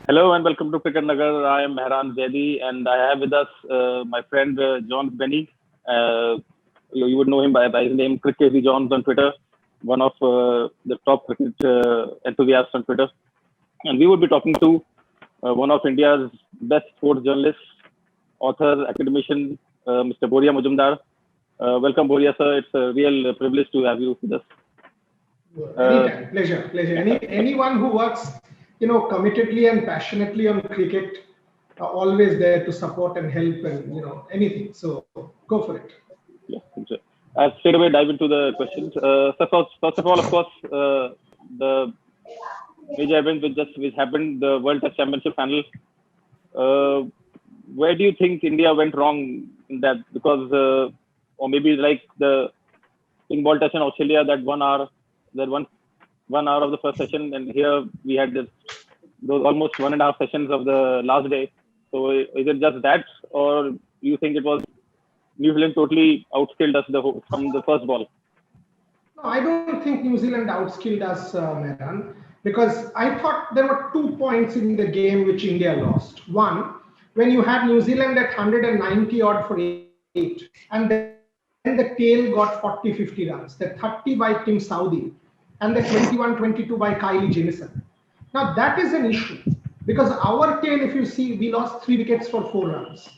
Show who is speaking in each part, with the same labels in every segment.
Speaker 1: Hello and welcome to Cricket Nagar. I am Mehran Zaidi and I have with us my friend John Benny. Uh, you would know him by his name, Cricket Johns on Twitter, one of the top cricket enthusiasts on Twitter. And we would be talking to one of India's best sports journalists, author, academician, Mr. Boria Majumdar. Welcome, Boria, sir. It's a real privilege to have you with us.
Speaker 2: Anytime, pleasure, pleasure. Anyone who works, committedly and passionately on cricket, are always there to support and help and anything. So go for it.
Speaker 1: Yeah, sure. I'll straight away dive into the questions. First of all, of course, the major event which happened, the World Test Championship final. Uh, where do you think India went wrong in that? Because, or maybe like the ping ball test in Australia, that 1 hour, that one hour of the first session, and here we had those almost 1.5 sessions of the last day. So is it just that, or do you think it was New Zealand totally outskilled us from the first ball?
Speaker 2: No, I don't think New Zealand outskilled us, Mehran, because I thought there were 2 points in the game which India lost. One, when you had New Zealand at 190 odd for 8, and then the tail got 40-50 runs, the 30 by Tim Saudi, and the 21-22 by Kylie Jamison. Now that is an issue because our tail, if you see, we lost 3 wickets for 4 runs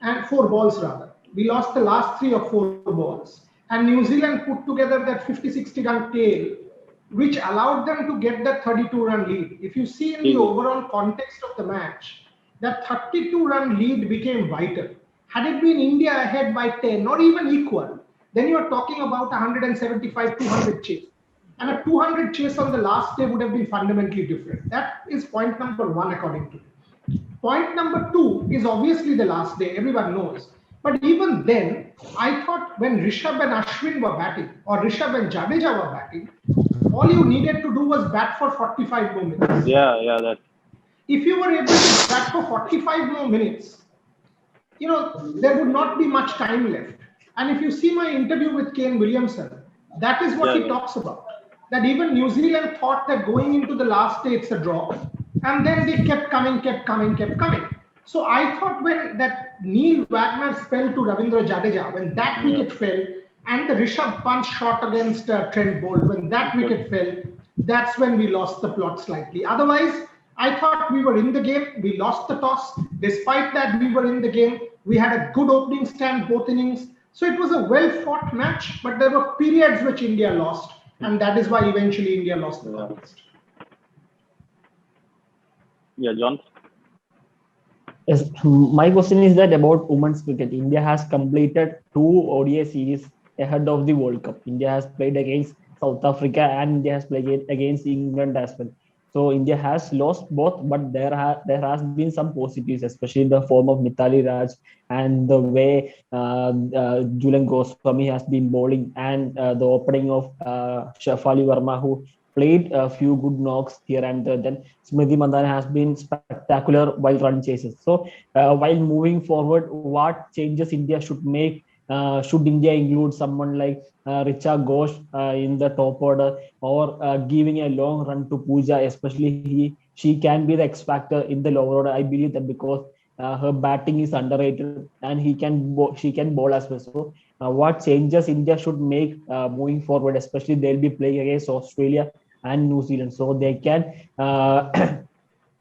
Speaker 2: and 4 balls rather. We lost the last 3 or 4 balls. And New Zealand put together that 50-60 run tail, which allowed them to get that 32-run lead. If you see in the
Speaker 1: Easy.
Speaker 2: overall context of the match, that 32-run lead became vital. Had it been India ahead by 10 or even equal, then you are talking about 175, 200 chase. And a 200 chase on the last day would have been fundamentally different. That is point number one, according to me. Point number two is obviously the last day, everyone knows. But even then, I thought when Rishabh and Ashwin were batting, or Rishabh and Jadeja were batting, all you needed to do was bat for 45 more minutes.
Speaker 1: Yeah, that.
Speaker 2: If you were able to bat for 45 more minutes, there would not be much time left. And if you see my interview with Kane Williamson, that is what
Speaker 1: Yeah,
Speaker 2: he talks about. That even New Zealand thought that going into the last day it's a draw. And then they kept coming, kept coming, kept coming. So I thought when that Neil Wagner fell to Ravindra Jadeja, when that
Speaker 1: yeah.
Speaker 2: wicket fell, and the Rishabh Pant shot against Trent Bolt, when that wicket fell, that's when we lost the plot slightly. Otherwise, I thought we were in the game. We lost the toss. Despite that, we were in the game. We had a good opening stand both innings. So it was a well-fought match, but there were periods which India lost, and that is why eventually India lost the contest.
Speaker 1: Yeah, John.
Speaker 3: Yes, my question is that about women's cricket. India has completed 2 ODI series ahead of the World Cup. India has played against South Africa and India has played against England as well. So India has lost both, but there has been some positives, especially in the form of Mithali Raj and the way Julian Goswami has been bowling and the opening of Shafali Verma, who played a few good knocks here and there. Then Smriti Mandhana has been spectacular while run chases. So while moving forward, what changes India should make? Should India include someone like Richa Ghosh in the top order, or giving a long run to Pooja, especially she can be the X factor in the lower order. I believe that because her batting is underrated and she can bowl as well. So what changes India should make moving forward, especially they'll be playing against Australia and New Zealand, so they can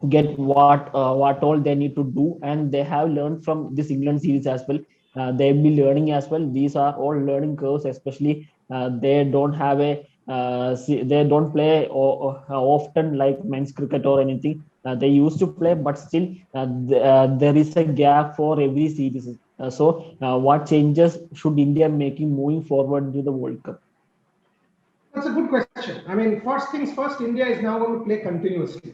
Speaker 3: get what all they need to do, and they have learned from this England series as well. They'll be learning as well. These are all learning curves, especially they don't have they don't play often like men's cricket or anything. They used to play, but still there is a gap for every series. So what changes should India making moving forward into the World Cup?
Speaker 2: That's a good question. I mean, first things first, India is now going to play continuously.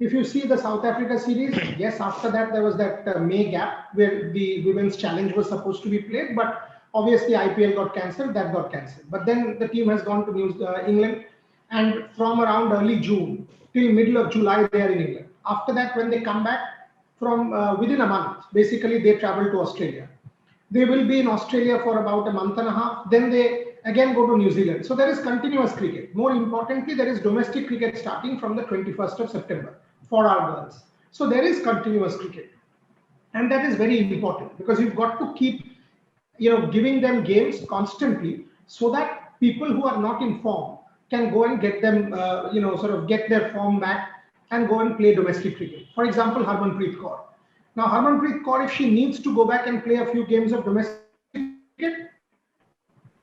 Speaker 2: If you see the South Africa series, yes, after that there was that May gap where the women's challenge was supposed to be played, but obviously IPL got cancelled, that got cancelled. But then the team has gone to England, and from around early June till middle of July they are in England. After that, when they come back from within a month, basically they travel to Australia. They will be in Australia for about a month and a half. Then they again go to New Zealand. So there is continuous cricket. More importantly, there is domestic cricket starting from the 21st of September for our girls. So there is continuous cricket. And that is very important because you've got to keep, giving them games constantly so that people who are not in form can go and get them, sort of get their form back and go and play domestic cricket. For example, Harmanpreet Kaur. Now, Harmanpreet Kaur, if she needs to go back and play a few games of domestic cricket,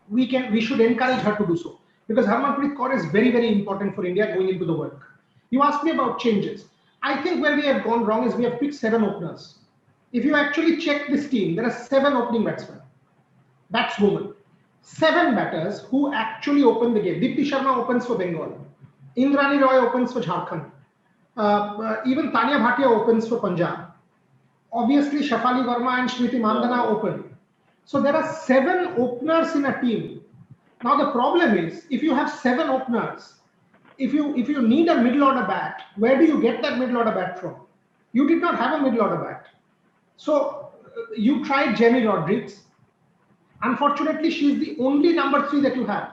Speaker 2: we should encourage her to do so because Harmanpreet Kaur is very, very important for India going into the World Cup. You asked me about changes. I think where we have gone wrong is we have picked 7 openers. If you actually check this team, there are 7 opening batswomen, 7 batters who actually open the game. Deepti Sharma opens for Bengal. Indrani Roy opens for Jharkhand. Even Tanya Bhatia opens for Punjab. Obviously, Shafali Verma and Smriti Mandhana open. So there are 7 openers in a team. Now the problem is, if you have 7 openers, if you need a middle order bat, where do you get that middle order bat from? You did not have a middle order bat. So you tried Jamie Rodrigues. Unfortunately, she is the only number 3 that you have.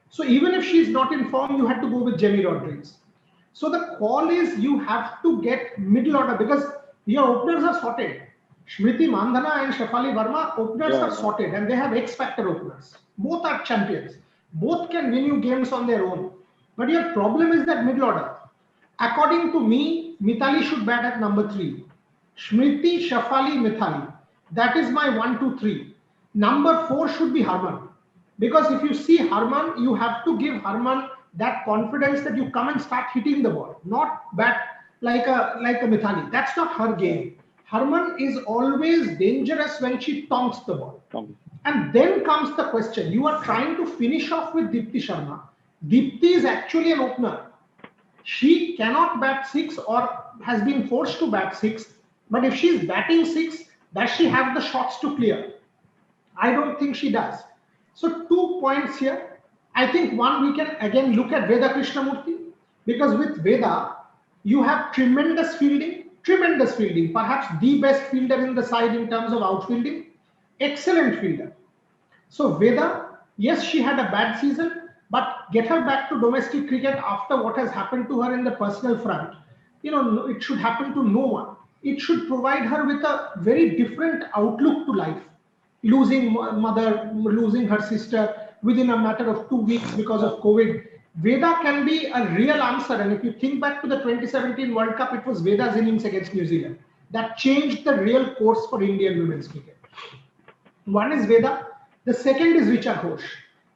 Speaker 2: So even if she is not in form, you had to go with Jamie Rodrigues. So the call is you have to get middle order because your openers are sorted. Smriti Mandhana and Shafali Verma, openers are sorted and they have X-factor openers. Both are champions. Both can win you games on their own. But your problem is that middle order. According to me, Mithali should bat at number 3. Smriti, Shafali, Mithali. That is my 1, 2, 3. Number 4 should be Harman. Because if you see Harman, you have to give Harman that confidence that you come and start hitting the ball, not bat like a Mithali. That's not her game. Harman is always dangerous when she tonks the ball. And then comes the question. You are trying to finish off with Deepti Sharma. Deepti is actually an opener. She cannot bat 6 or has been forced to bat 6. But if she is batting 6, does she have the shots to clear? I don't think she does. So 2 points here. I think one, we can again look at Veda Krishnamurthy because with Veda, you have tremendous fielding, perhaps the best fielder in the side in terms of outfielding, excellent fielder. So Veda, yes, she had a bad season, but get her back to domestic cricket after what has happened to her in the personal front. It should happen to no one. It should provide her with a very different outlook to life. Losing mother, losing her sister within a matter of 2 weeks because of COVID. Veda can be a real answer. And if you think back to the 2017 World Cup, it was Veda's innings against New Zealand that changed the real course for Indian women's cricket. One is Veda. The second is Richa Ghosh.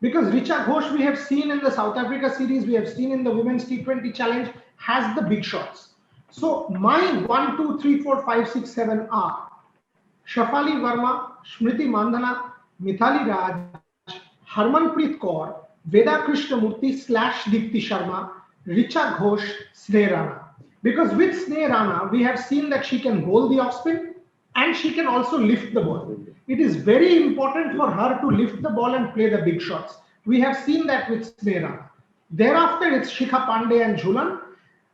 Speaker 2: Because Richa Ghosh, we have seen in the South Africa series, we have seen in the Women's T20 Challenge, has the big shots. So my 1, 2, 3, 4, 5, 6, 7 are Shafali Verma, Smriti Mandhana, Mithali Raj, Harmanpreet Kaur, Veda Krishnamurthy / Deepti Sharma, Richa Ghosh, Sneh Rana. Because with Sneh Rana, we have seen that she can bowl the off spin and she can also lift the ball. It is very important for her to lift the ball and play the big shots. We have seen that with Sneh Rana. Thereafter, it's Shikha Pandey and Jhulan.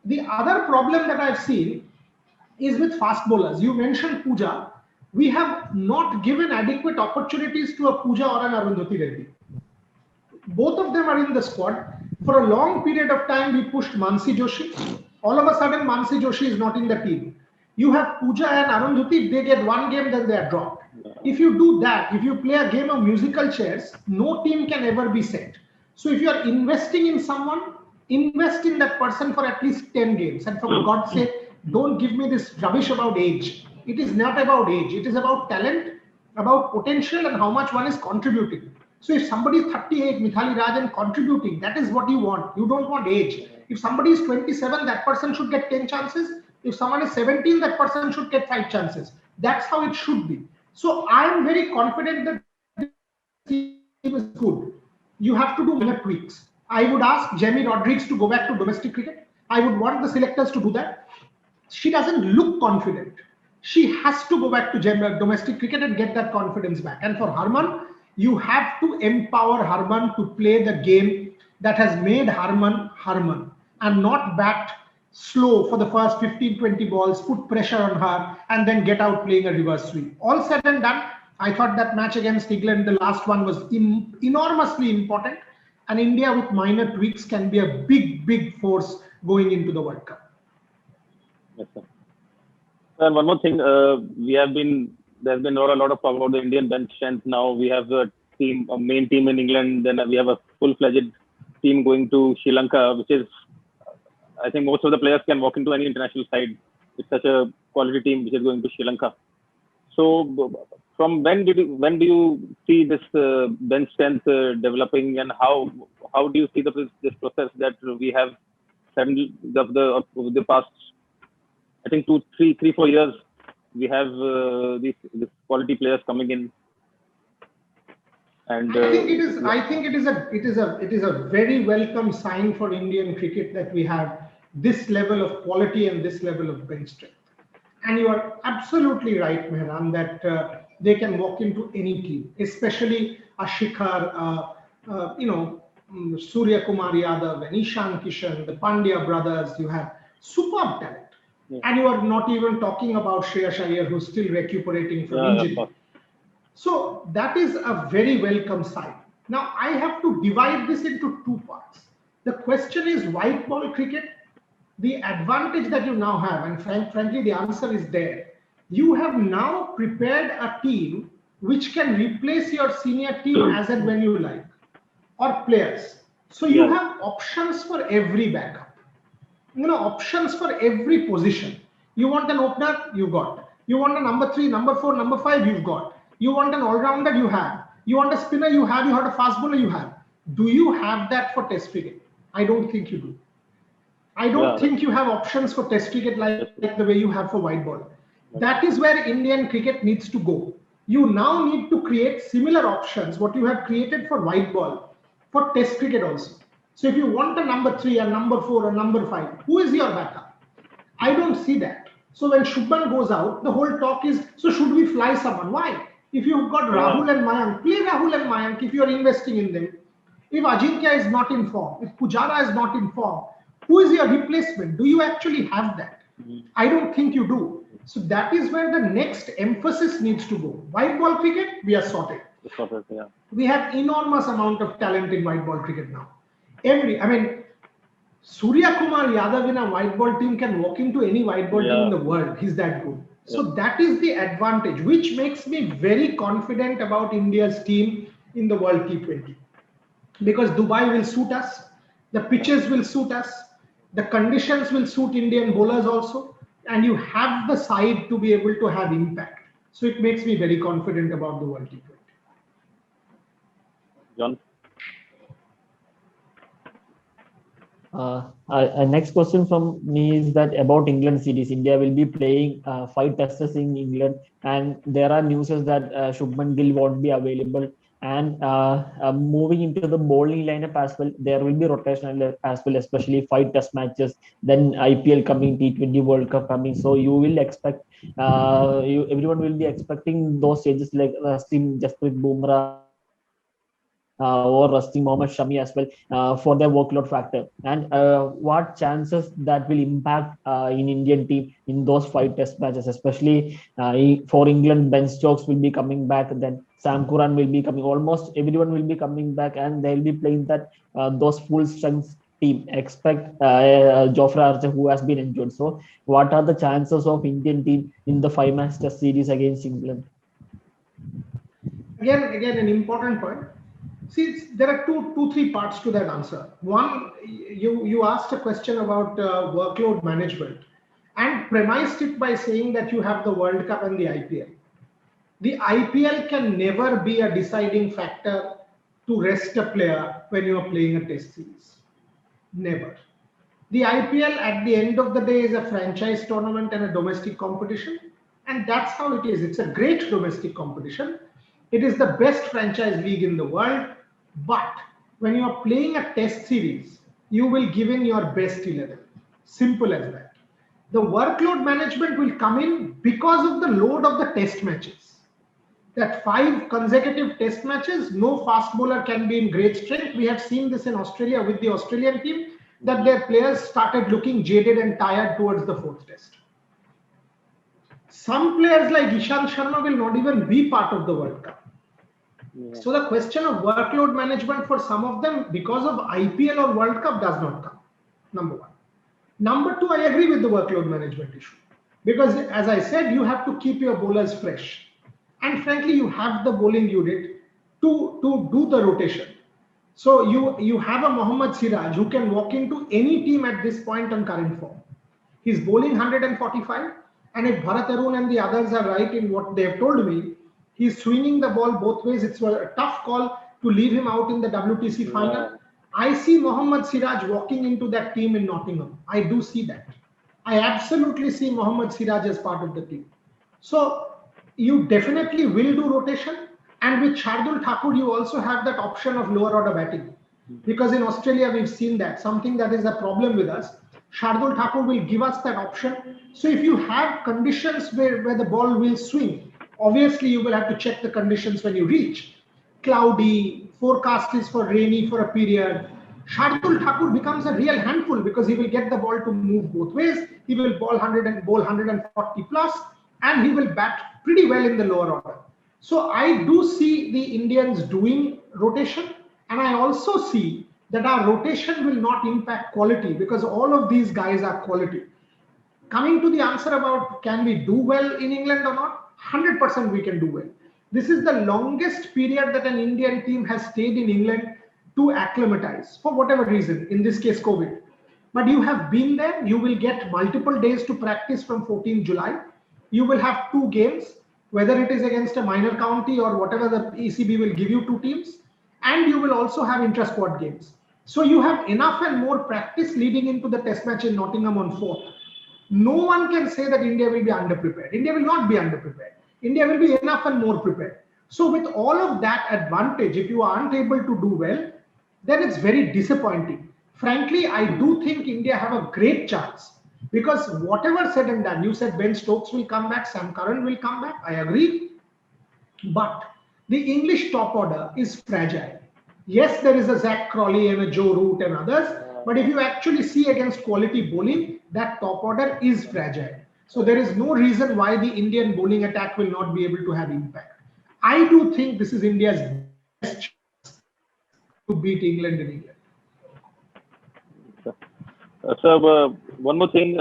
Speaker 2: The other problem that I've seen is with fast bowlers. You mentioned Pooja. We have not given adequate opportunities to a Pooja or an Arundhati Reddy. Both of them are in the squad. For a long period of time, we pushed Mansi Joshi. All of a sudden, Mansi Joshi is not in the team. You have Pooja and Arundhati, they get 1 game, then they are dropped. If you do that, if you play a game of musical chairs, no team can ever be set. So if you are investing in someone, invest in that person for at least 10 games. And for God's sake, don't give me this rubbish about age. It is not about age. It is about talent, about potential and how much one is contributing. So if somebody is 38, Mithali Raj, and contributing, that is what you want. You don't want age. If somebody is 27, that person should get 10 chances. If someone is 17, that person should get 5 chances. That's how it should be. So I am very confident that this team is good. You have to do minor tweaks. I would ask Jamie Rodrigues to go back to domestic cricket. I would want the selectors to do that. She doesn't look confident. She has to go back to domestic cricket and get that confidence back. And for Harman, you have to empower Harman to play the game that has made Harman Harman and not bat slow for the first 15-20 balls, put pressure on her and then get out playing a reverse sweep. All said and done, I thought that match against England, the last one, was enormously important, and India with minor tweaks can be a big force going into the World Cup.
Speaker 1: Yes, sir. And one more thing, there's been a lot of talk about the Indian bench strength. Now we have a main team in England. Then we have a full-fledged team going to Sri Lanka, which is, I think most of the players can walk into any international side. It's such a quality team which is going to Sri Lanka. So from when do you see this bench strength developing, and how do you see this process that we have suddenly of the past, I think 4 years, we have these quality players coming in, and
Speaker 2: I think it is a very welcome sign for Indian cricket that we have this level of quality and this level of bench strength. And you are absolutely right, Mehran, that they can walk into any team, especially a Shikhar, Surya Kumar Yadav and Ishan Kishan, the Pandya brothers. You have superb talent. Yeah. And you are not even talking about Shreyas Iyer, who's still recuperating from injury. So that is a very welcome sign. Now, I have to divide this into two parts. The question is white ball cricket. The advantage that you now have, and frankly, the answer is there. You have now prepared a team which can replace your senior team as and when you like, or players. So you have options for every backup. Options for every position. You want an opener, you got. You want a number 3, number 4, number 5, you've got. You want an all-rounder, you have. You want a spinner, you have. You want a fast bowler, you have. Do you have that for Test cricket? I don't think you do. I don't think you have options for Test cricket like the way you have for white ball. That is where Indian cricket needs to go. You now need to create similar options, what you have created for white ball, for Test cricket also. So if you want a number 3, a number 4, a number 5, who is your backup? I don't see that. So when Shubman goes out, the whole talk is, so should we fly someone? Why? If you've got Rahul and Mayank, play Rahul and Mayank if you're investing in them. If Ajinkya is not in form, if Pujara is not in form, who is your replacement? Do you actually have that? I don't think you do. So that is where the next emphasis needs to go. White ball cricket, we are sorted. We have enormous amount of talent in white ball cricket now. Surya Kumar Yadav in a white ball team can walk into any white ball team in the world. He's that good. So that is the advantage, which makes me very confident about India's team in the World T20. Because Dubai will suit us, the pitches will suit us, the conditions will suit Indian bowlers also, and you have the side to be able to have impact. So it makes me very confident about the World T20.
Speaker 1: John?
Speaker 3: Next question from me is that about England series. India will be playing 5 tests in England, and there are news that Shubman Gill won't be available. And moving into the bowling lineup as well, there will be rotation as well, especially 5 test matches, then IPL coming, T20 World Cup coming. So you will expect, everyone will be expecting those changes like resting Jasprit Bumrah or resting Mohammad Shami as well for their workload factor. And what chances that will impact in Indian team in those 5 test matches, especially for England, Ben Stokes will be coming back, then Sam Curran will be coming, almost everyone will be coming back, and they'll be playing that those full strength team. Expect Jofra Archer, who has been injured. So what are the chances of Indian team in the 5-match test series against England?
Speaker 2: Again, an important point. See, there are three parts to that answer. One, you asked a question about workload management and premised it by saying that you have the World Cup and the IPL. The IPL can never be a deciding factor to rest a player when you are playing a test series. Never. The IPL at the end of the day is a franchise tournament and a domestic competition. And that's how it is. It's a great domestic competition. It is the best franchise league in the world. But when you are playing a test series, you will give in your best 11. Simple as that. The workload management will come in because of the load of the test matches. That 5 consecutive test matches, no fast bowler can be in great strength. We have seen this in Australia with the Australian team, that their players started looking jaded and tired towards the 4th test. Some players like Ishant Sharma will not even be part of the World Cup. So the question of workload management for some of them because of IPL or World Cup does not come. Number 1. Number 2, I agree with the workload management issue. Because as I said, you have to keep your bowlers fresh. And frankly, you have the bowling unit to do the rotation. So you have a Mohammad Siraj who can walk into any team at this point on current form. He's bowling 145, and if Bharat Arun and the others are right in what they have told me, he's swinging the ball both ways. It's a tough call to leave him out in the WTC final. I see Mohammad Siraj walking into that team in Nottingham. I do see that. I absolutely see Mohammad Siraj as part of the team. So you definitely will do rotation. And with Shardul Thakur, you also have that option of lower order batting. Because in Australia, we've seen that. Something that is a problem with us. Shardul Thakur will give us that option. So if you have conditions where the ball will swing, obviously you will have to check the conditions when you reach. Cloudy, forecast is for rainy for a period. Shardul Thakur becomes a real handful because he will get the ball to move both ways. He will bowl 100 and bowl 140 plus, and he will bat pretty well in the lower order. So I do see the Indians doing rotation, and I also see that our rotation will not impact quality because all of these guys are quality. Coming to the answer about can we do well in England or not, 100% we can do well. This is the longest period that an Indian team has stayed in England to acclimatize for whatever reason, in this case COVID. But you have been there, you will get multiple days to practice from 14 July. You will have 2 games, whether it is against a minor county or whatever the ECB will give you 2 teams. And you will also have intra-squad games. So you have enough and more practice leading into the test match in Nottingham on 4th. No one can say that India will be underprepared. India will not be underprepared. India will be enough and more prepared. So with all of that advantage, if you aren't able to do well, then it's very disappointing. Frankly, I do think India have a great chance because whatever said and done, you said Ben Stokes will come back, Sam Curran will come back. I agree. But the English top order is fragile. Yes, there is a Zach Crawley and a Joe Root and others. But if you actually see against quality bowling, that top order is fragile. So there is no reason why the Indian bowling attack will not be able to have impact. I do think this is India's best chance to beat England in England.
Speaker 1: So one more thing,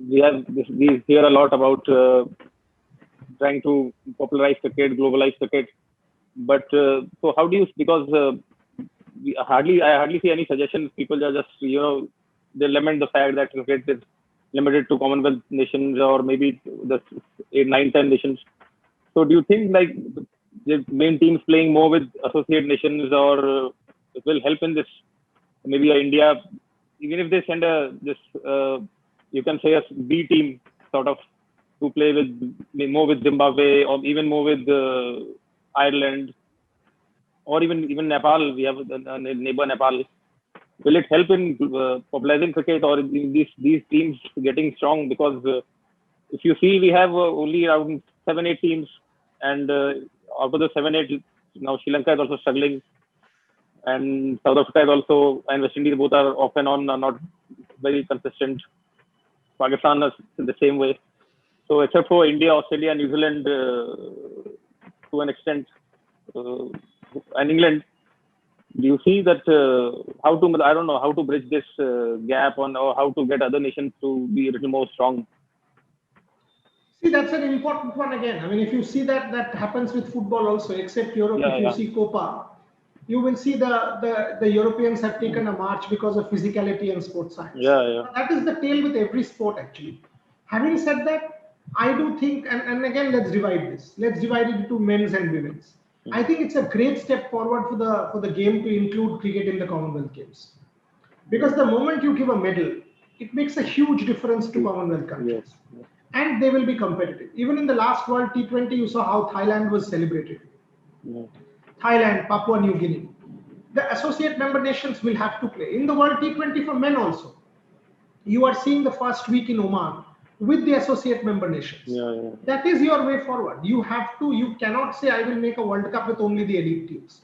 Speaker 1: we hear a lot about trying to popularize cricket, globalize cricket. But so how do you, because I hardly see any suggestions. People are just, they lament the fact that cricket is limited to Commonwealth nations or maybe the 8, 9, 10 nations. So do you think like the main teams playing more with associate nations or it will help in this? Maybe India, even if they send you can say a B team sort of to play with more with Zimbabwe or even more with Ireland or even Nepal. We have a neighbor Nepal. Will it help in popularizing cricket or in these teams getting strong? Because if you see, we have only around 7, 8 teams, and out of the 7, 8, now Sri Lanka is also struggling, and South Africa is also, and West Indies both are off and on, are not very consistent. Pakistan is the same way. So except for India, Australia, New Zealand, to an extent, and England, do you see that I don't know how to bridge this gap or how to get other nations to be a little more strong?
Speaker 2: See, that's an important one again. I mean, if you see that happens with football also, except Europe, if you see Copa, you will see the Europeans have taken a march because of physicality and sports science. That is the tale with every sport actually. Having said that, I do think, and again, let's divide this. Let's divide it into men's and women's. I think it's a great step forward for the game to include cricket in the Commonwealth Games. Because the moment you give a medal, it makes a huge difference to Commonwealth countries. Yes. And they will be competitive. Even in the last World T20, you saw how Thailand was celebrated. Yeah. Thailand, Papua New Guinea. The associate member nations will have to play. In the World T20 for men also, you are seeing the first week in Oman with the associate member nations. That is your way forward. You cannot say I will make a World Cup with only the elite teams.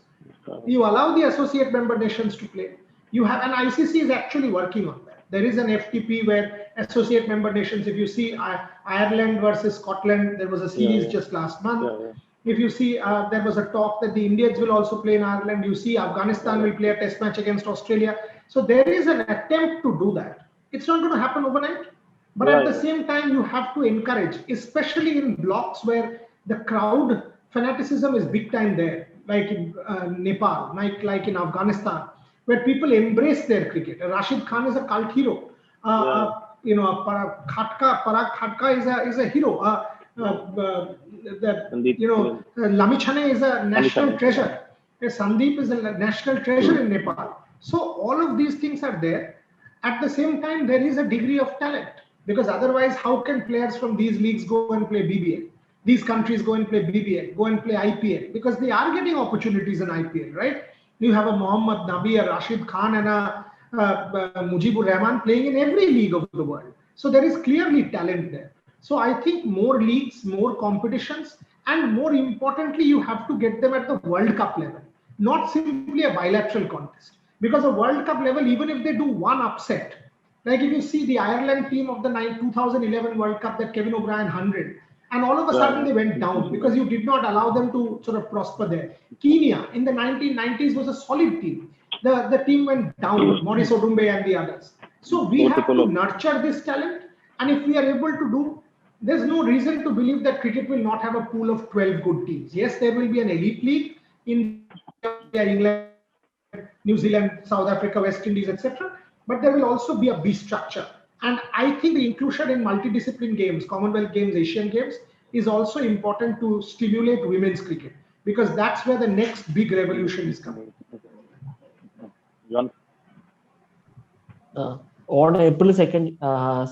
Speaker 2: You allow the associate member nations to play. You have, and ICC is actually working on that. There is an FTP where associate member nations, if you see Ireland versus Scotland, there was a series just last month. If you see, there was a talk that the Indians will also play in Ireland. You see Afghanistan will play a test match against Australia. So there is an attempt to do that. It's not going to happen overnight. But at the same time, you have to encourage, especially in blocks where the crowd fanaticism is big time there, like in Nepal, like in Afghanistan, where people embrace their cricket. Rashid Khan is a cult hero. Parag Khatka is a hero. Lamichhane is a national treasure. Sandeep is a national treasure in Nepal. So all of these things are there. At the same time, there is a degree of talent, because otherwise, how can players from these leagues go and play BBL? These countries go and play BBL, go and play IPL, because they are getting opportunities in IPL, right? You have a Mohammad Nabi, a Rashid Khan, and a Mujibur Rahman playing in every league of the world. So there is clearly talent there. So I think more leagues, more competitions, and more importantly, you have to get them at the World Cup level, not simply a bilateral contest. Because a World Cup level, even if they do one upset, like if you see the Ireland team of the 2011 World Cup, that Kevin O'Brien 100, and all of a sudden they went down because you did not allow them to sort of prosper there. Kenya in the 1990s was a solid team. The team went down, Maurice Odumbe and the others. So we have to nurture this talent, and if we are able to do, there's no reason to believe that cricket will not have a pool of 12 good teams. Yes, there will be an elite league in England, New Zealand, South Africa, West Indies, etc. But there will also be a B structure. And I think the inclusion in multidiscipline games, Commonwealth Games, Asian Games, is also important to stimulate women's cricket, because that's where the next big revolution is coming.
Speaker 3: On April 2nd,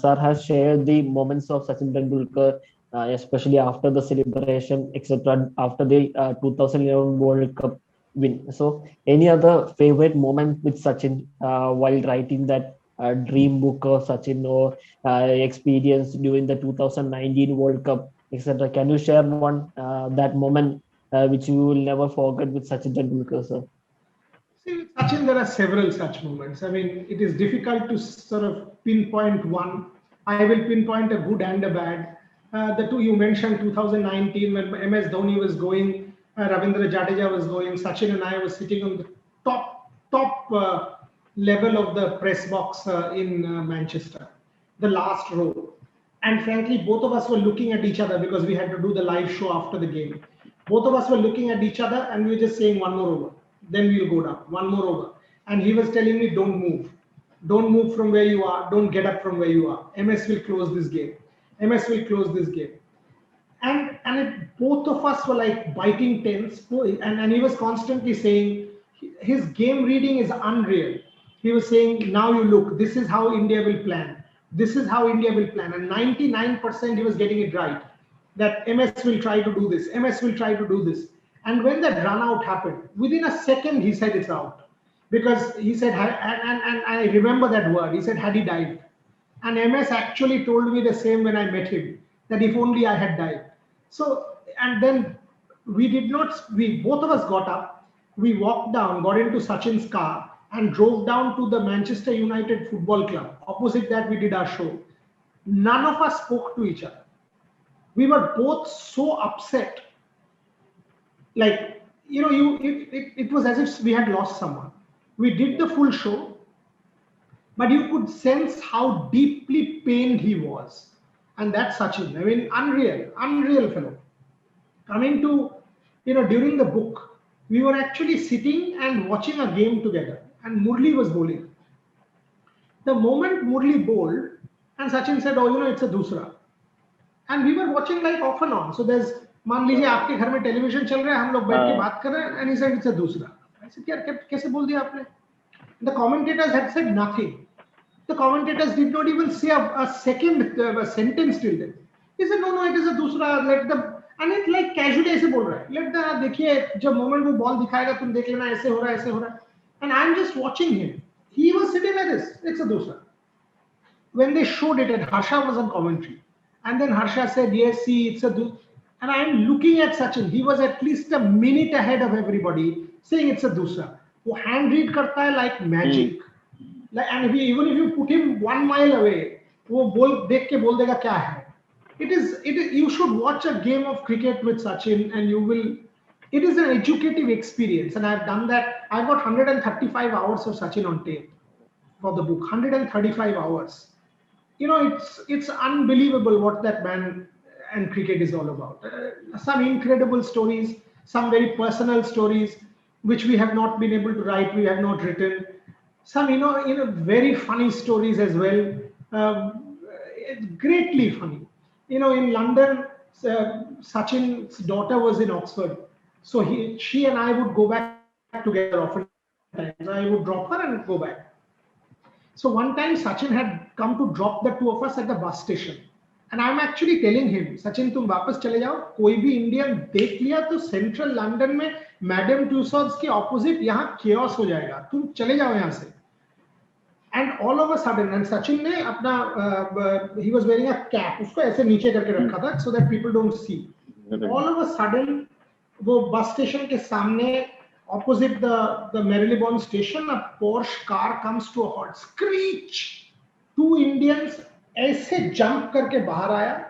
Speaker 3: Sir has shared the moments of Sachin Tendulkar, especially after the celebration, etc., after the 2011 World Cup win. So, any other favorite moment with Sachin while writing that dream book of Sachin, or experience during the 2019 World Cup, etc.? Can you share one that moment which you will never forget with Sachin Tendulkar, sir?
Speaker 2: See, with Sachin, there are several such moments. I mean, it is difficult to sort of pinpoint one. I will pinpoint a good and a bad. The two you mentioned, 2019, when MS Dhoni was going, Ravindra Jadeja was going, Sachin and I was sitting on the top level of the press box in Manchester, the last row. And frankly, both of us were looking at each other because we had to do the live show after the game. Both of us were looking at each other and we were just saying, one more over, then we'll go down, one more over. And he was telling me, don't move. Don't move from where you are. Don't get up from where you are. MS will close this game. MS will close this game. And both of us were like biting tense. And he was constantly saying, his game reading is unreal. He was saying, now you look, this is how India will plan. This is how India will plan. And 99% he was getting it right. That MS will try to do this. MS will try to do this. And when that run out happened, within a second, he said it's out. Because he said, and I remember that word, he said, had he dived. And MS actually told me the same when I met him, that if only I had dived. So, and then both of us got up, we walked down, got into Sachin's car, and drove down to the Manchester United Football Club. Opposite that, we did our show. None of us spoke to each other. We were both so upset. Like, it was as if we had lost someone. We did the full show, but you could sense how deeply pained he was. And that's Sachin. I mean, unreal fellow. Coming to, during the book, we were actually sitting and watching a game together, and Murli was bowling. The moment Murli bowled, and Sachin said, it's a dusra. And we were watching like off and on. So there's, मान लीजिए आपके घर में television चल रहा है, हम लोग बैठ के बात कर रहे हैं, and he said it's a दूसरा. I said, यार कैसे बोल दिया आपने? The commentators had said nothing. The commentators did not even say a sentence till then. He said, no, it is a दूसरा. And it like casually ऐसे बोल रहा है. Let the देखिए जब moment वो ball दिखाएगा तुम देख लेना ऐसे हो रहा है. And I'm just watching him. He was sitting like this. It's a दूसरा. When they showed it, and Harsha was on commentary, and then Harsha said, yes, see, it's a दूसरा. And I'm looking at Sachin. He was at least a minute ahead of everybody, saying it's a dusra. वो hand read करता है like magic. And even if you put him 1 mile away, वो देख के बोल देगा क्या है. It is. You should watch a game of cricket with Sachin, and you will. It is an educative experience, and I've done that. I've got 135 hours of Sachin on tape for the book. 135 hours. it's unbelievable what that man and cricket is all about. Some incredible stories, some very personal stories, which we have not been able to write, we have not written. Some, very funny stories as well. It's greatly funny. In London, Sachin's daughter was in Oxford, so she and I would go back together oftentimes. I would drop her and go back. So one time Sachin had come to drop the two of us at the bus station. And I'm actually telling him, Sachin, तुम वापस चले जाओ, कोई भी Indian देख लिया तो central London में मैडम टूसॉड्स के ऑपोजिट यहाँ chaos हो जाएगा, तुम चले जाओ यहाँ से. And all of a sudden, and Sachin ने अपना he was wearing a cap, उसको ऐसे नीचे करके रखा था so that people don't see. All of a sudden, वो bus station के सामने opposite the Marylebone station, a Porsche car comes to a halt screech. Two Indians ऐसे jump करके बाहर आया,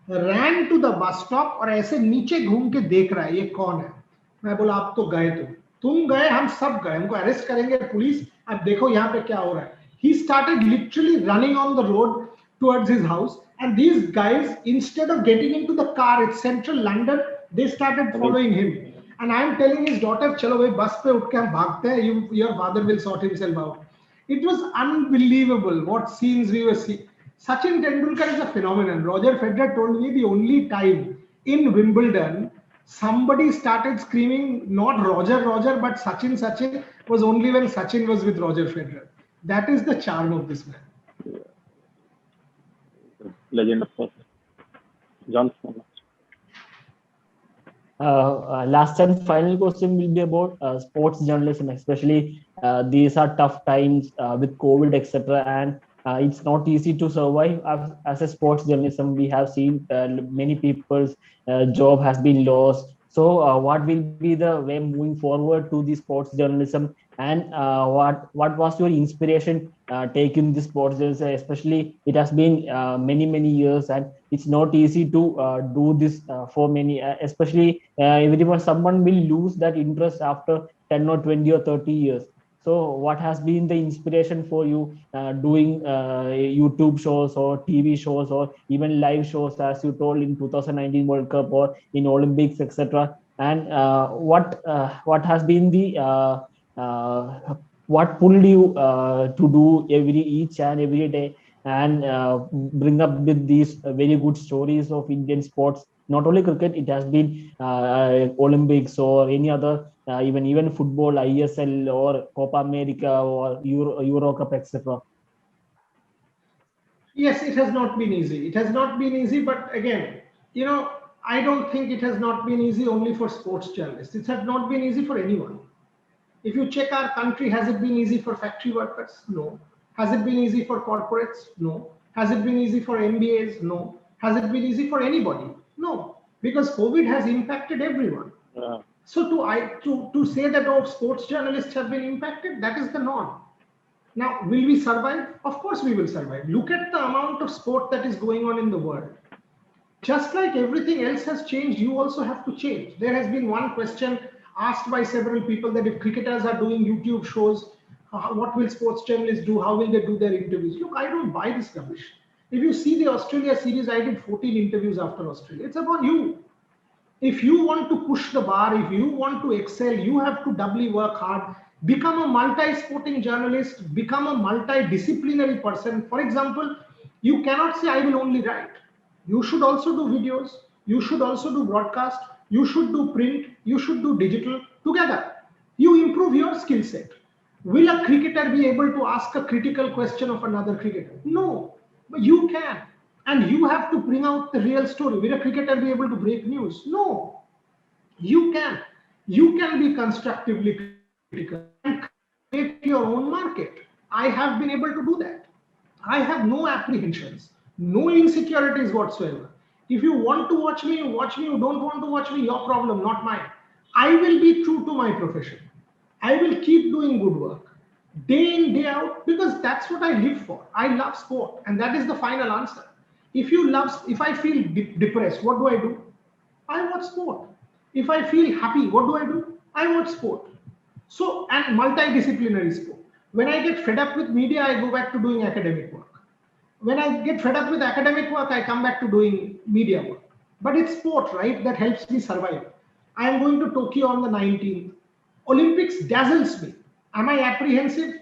Speaker 2: ran to the bus stop और ऐसे नीचे घूम के देख रहा है ये कौन है. मैं बोला आप तो गए, तुम गए, हम सब गए, हमको अरेस्ट करेंगे पुलिस, अब देखो यहाँ पे क्या हो रहा है. He started literally running on the road towards his house, and these guys, instead of getting into the car, it's central London, they started following him. And I am telling his daughter, चलो भाई बस पे उठ के हम भागते हैं, your father will sort himself out. It was unbelievable what scenes we were seeing. Sachin Tendulkar is a phenomenon. Roger Federer told me the only time in Wimbledon somebody started screaming not Roger, but Sachin was only when Sachin was with Roger Federer. That is the charm of this man.
Speaker 1: Legend, of course. John.
Speaker 3: Last and final question will be about sports journalism, especially these are tough times with COVID, etc. And it's not easy to survive as a sports journalism. We have seen many people's job has been lost. So what will be the way moving forward to the sports journalism, and what was your inspiration taking the sports journalism? Especially it has been many years, and it's not easy to do this for many, especially everyone, someone will lose that interest after 10 or 20 or 30 years. So what has been the inspiration for you doing YouTube shows or TV shows or even live shows, as you told in 2019 World Cup or in Olympics, etc.? And what has been the what pulled you to do each and every day and bring up with these very good stories of Indian sports? Not only cricket, it has been Olympics or any other, even football, ISL or Copa America or Euro Cup, etc.
Speaker 2: Yes, it has not been easy. It has not been easy, but again, I don't think it has not been easy only for sports journalists. It has not been easy for anyone. If you check our country, has it been easy for factory workers? No. Has it been easy for corporates? No. Has it been easy for MBAs? No. Has it been easy for anybody? No. Because COVID has impacted everyone.
Speaker 1: Yeah.
Speaker 2: So to say that sports journalists have been impacted, that is the norm. Now, will we survive? Of course we will survive. Look at the amount of sport that is going on in the world. Just like everything else has changed, you also have to change. There has been one question asked by several people that if cricketers are doing YouTube shows, what will sports journalists do? How will they do their interviews? Look, I don't buy this rubbish. If you see the Australia series, I did 14 interviews after Australia. It's about you. If you want to push the bar, if you want to excel, you have to doubly work hard. Become a multi-sporting journalist, become a multi-disciplinary person. For example, you cannot say, I will only write. You should also do videos. You should also do broadcast. You should do print. You should do digital together. You improve your skill set. Will a cricketer be able to ask a critical question of another cricketer? No, but you can. And you have to bring out the real story. Will a cricketer be able to break news? No, you can. You can be constructively critical and create your own market. I have been able to do that. I have no apprehensions, no insecurities whatsoever. If you want to watch me, you watch me. You don't want to watch me, your problem, not mine. I will be true to my profession. I will keep doing good work day in, day out, because that's what I live for. I love sport, and that is the final answer. If I feel depressed, what do? I watch sport. If I feel happy, what do? I watch sport. So, and multidisciplinary sport. When I get fed up with media, I go back to doing academic work. when I get fed up with academic work, I come back to doing media work. But it's sport, right? That helps me survive. I am going to Tokyo on the 19th. Olympics dazzles me. Am I apprehensive?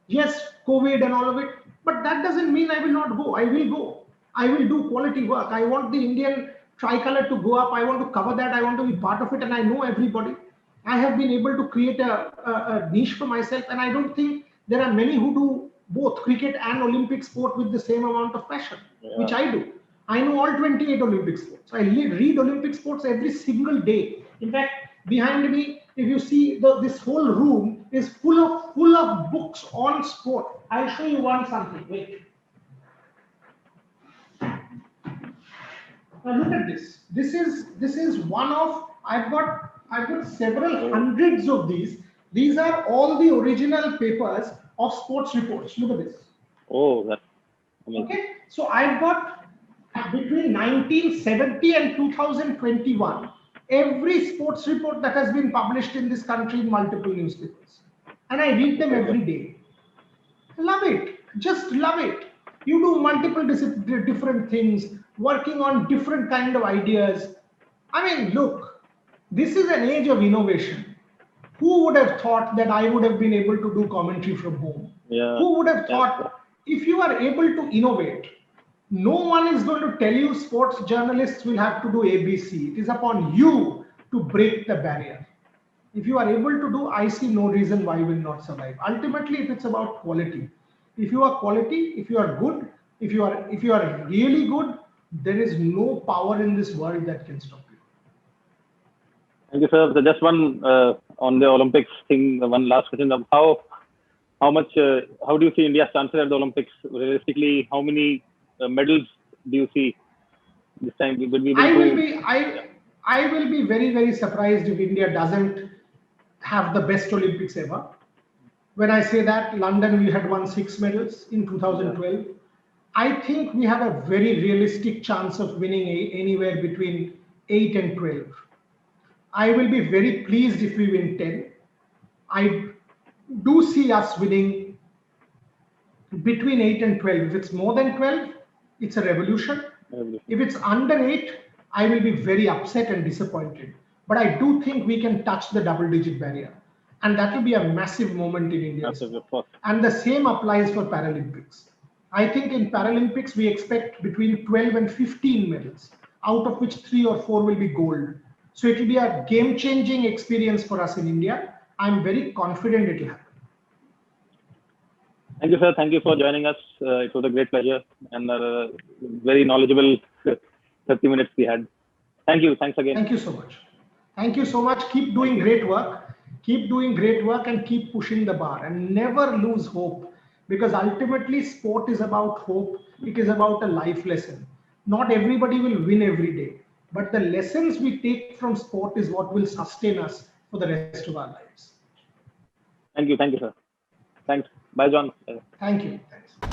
Speaker 2: Yes, COVID and all of it. But that doesn't mean I will not go. I will go. I will do quality work. I want the Indian tricolor to go up. I want to cover that. I want to be part of it. And I know everybody. I have been able to create a niche for myself. And I don't think there are many who do both cricket and Olympic sport with the same amount of passion, which I do. I know all 28 Olympic sports. I read Olympic sports every single day. In fact, behind me, if you see this whole room is full of books on sport. I'll show you one something. Wait. Now look at this. This is one of I've got several hundreds of these. These are all the original papers of sports reports. Look at this.
Speaker 1: Oh, that's amazing.
Speaker 2: Okay, so I've got between 1970 and 2021 every sports report that has been published in this country in multiple newspapers, and I read them every day. Love it, just love it. You do multiple different things, working on different kind of ideas. I mean, look, this is an age of innovation. Who would have thought that I would have been able to do commentary from home?
Speaker 1: Yeah.
Speaker 2: Who would have thought if you are able to innovate, no one is going to tell you sports journalists will have to do ABC. It is upon you to break the barrier. If you are able to do, I see no reason why you will not survive. Ultimately, it's about quality. If you are quality, if you are good, if you are really good, there is no power in this world that can stop you.
Speaker 1: Thank you, sir. So just one on the Olympics thing. One last question: of how do you see India's chances at the Olympics? Realistically, how many medals do you see this time?
Speaker 2: I will be very, very surprised if India doesn't have the best Olympics ever. When I say that, London, we had won 6 medals in 2012. I think we have a very realistic chance of winning anywhere between 8 and 12. I will be very pleased if we win 10. I do see us winning between 8 and 12. If it's more than 12, it's a revolution. If it's under 8, I will be very upset and disappointed. But I do think we can touch the double-digit barrier. And that will be a massive moment in India. And the same applies for Paralympics. I think in Paralympics, we expect between 12 and 15 medals, out of which 3 or 4 will be gold. So it will be a game-changing experience for us in India. I'm very confident it will happen.
Speaker 1: Thank you, sir. Thank you for joining us. It was a great pleasure and very knowledgeable 30 minutes we had. Thank you. Thanks again.
Speaker 2: Thank you so much. Thank you so much. Keep doing great work. Keep doing great work and keep pushing the bar and never lose hope, because ultimately sport is about hope. It is about a life lesson. Not everybody will win every day, but the lessons we take from sport is what will sustain us for the rest of our lives.
Speaker 1: Thank you. Thank you, sir. Thanks. Bye, John.
Speaker 2: Thank you. Thanks.